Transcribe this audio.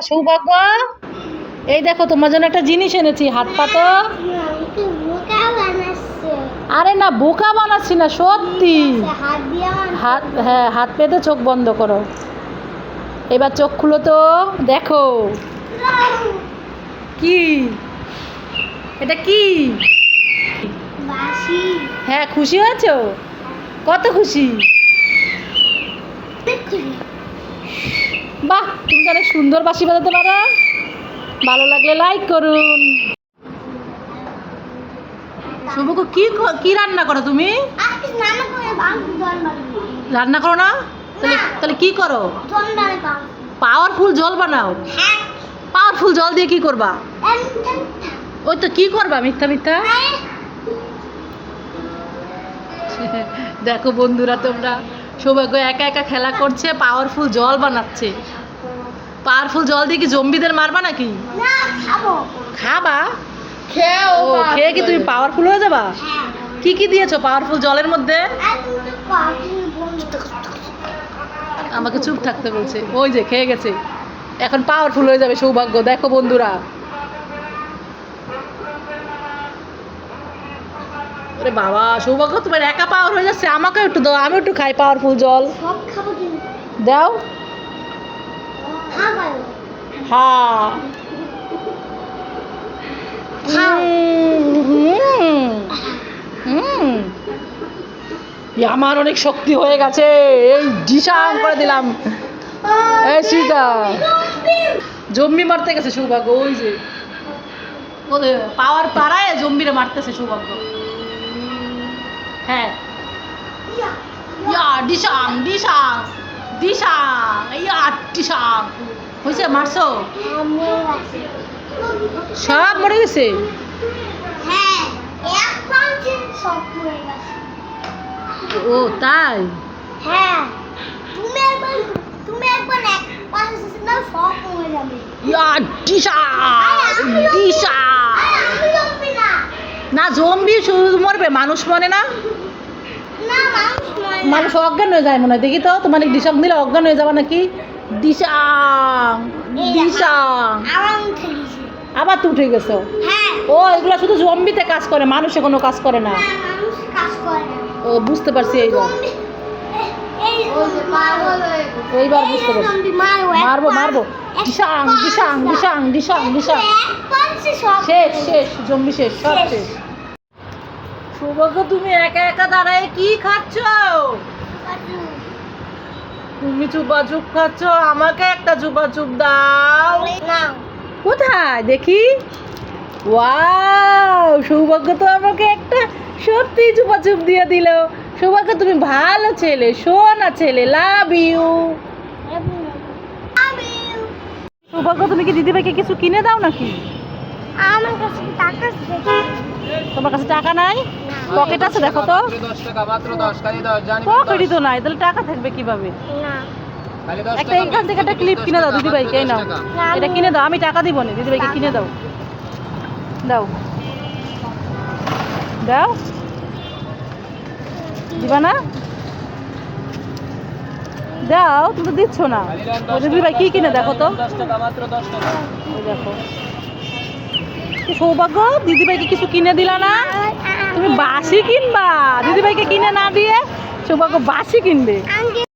সৌভাগ্য, এই দেখো তোমার জন্য একটা জিনিস এনেছি, হাত পাতো। আরে না, বোকা বানাচ্ছি না, সত্যি। হাত, হ্যাঁ, হাত পেতে চোখ বন্ধ করো। এবার চোখ খুলো তো, দেখো কি এটা, কি? হ্যাঁ, খুশি হয়েছো? কত খুশি? বাহ, তুমি তো অনেক সুন্দর বাঁশি বাজাতে পারো। ভালো লাগলে লাইক করুন। সৌভাগ্য, কি রান্না করো তুমি? রান্না করো না? তাহলে কি করো? পাওয়ারফুল জল বানাও। পাওয়ারফুল জল দিয়ে কি করবা? ওই তো, কি করবা মিথ্যা মিথ্যা? দেখো বন্ধুরা, তোমরা, সৌভাগ্য একা একা খেলা করছে, পাওয়ারফুল জল বানাচ্ছে। পাওয়ারফুল জল দিয়ে কি জম্বিদের মারবা নাকি? খাবা? খেয়ে কি তুমি পাওয়ারফুল হয়ে যাবা? কি কি দিয়েছো পাওয়ারফুল জলের মধ্যে? আমাকে চুপ থাকতে বলছে। ওই যে খেয়ে গেছে, এখন পাওয়ারফুল হয়ে যাবে সৌভাগ্য। দেখো বন্ধুরা, আরে বাবা, সৌভাগ্য তোমার একা পাওয়ার হয়ে যাচ্ছে, আমাকে একটু দাও, আমি একটু খাই পাওয়ারফুল জল। দাও। হ্যাঁ, আমার অনেক শক্তি হয়ে গেছে, এই ডিশাং করে দিলাম। এই সীতা, জম্বি মারতে গেছে সৌভাগ্য, ওই যে পাওয়ার পাড়ায় জম্বিরে মারতেছে সৌভাগ্য। হ্যাঁ, ইয়া ডিশাং ডিশাং ডিশাং, ইয়া ডিশাং। হয়েছে? মারছো? সব মরে গেছে? ও তাই? না, জম্বি শুধু মরবে, মানুষ মরে না। মানুষ অজ্ঞান হয়ে যায় মনে হয়, দেখি তো। তোমার ডিশাং দিলে অজ্ঞান হয়ে যাবে নাকি? ডিশাং ডিশাং, আবার তো উঠে গেছো। ও, এগুলো শুধু জম্বিতে কাজ করে, মানুষে কোনো কাজ করে না। ও, বুঝতে পারছি। এইবার বুঝতে পারছি। মারবো মারবো। ডিশাং ডিশাং ডিশাং ডিশাং ডিশাং। শেষ শেষ, জম্বি শেষ, সব শেষ। সৌভাগ্য, তুমি একা একা দাঁড়ায় কি খাচ্ছ? তুমি চুপা চুপ খাচ্ছ, আমাকে একটা চুপা চুপ দাও। কোথায় দেখি? ওয়াও, সৌভাগ্য তো আমাকে একটা সত্যি চুপা চুপ দিয়ে দিল। সৌভাগ্য, তুমি ভালো ছেলে, সোনা ছেলে, লাভ ইউ। সৌভাগ্য, তুমি কি দিদিভাইকে কিছু কিনে দাও নাকি? আমার কাছে টাকা আছে। তোমার কাছে টাকা নাই? পকেট আছে, দেখো তো। পকেটই তো নাই, তাহলে টাকা থাকবে কিভাবে? একটা এখান থেকে একটা ক্লিপ কিনে দাও দিদিভাইকে। এই নাও, এটা কিনে দাও, আমি টাকা দিব না, দিদিভাইকে কিনে দাও। দাও দাও, দিবা না? দাও, তুমি তো দিচ্ছ না। দিদিভাই কি কিনে দেখো তো। দেখো, সৌভাগ্য, দিদিভাইকে কিছু কিনে দিলা না? তুমি বাসি কিনবা, দিদিভাইকে কিনে না দিয়ে সৌভাগ্য বাসি কিনবে।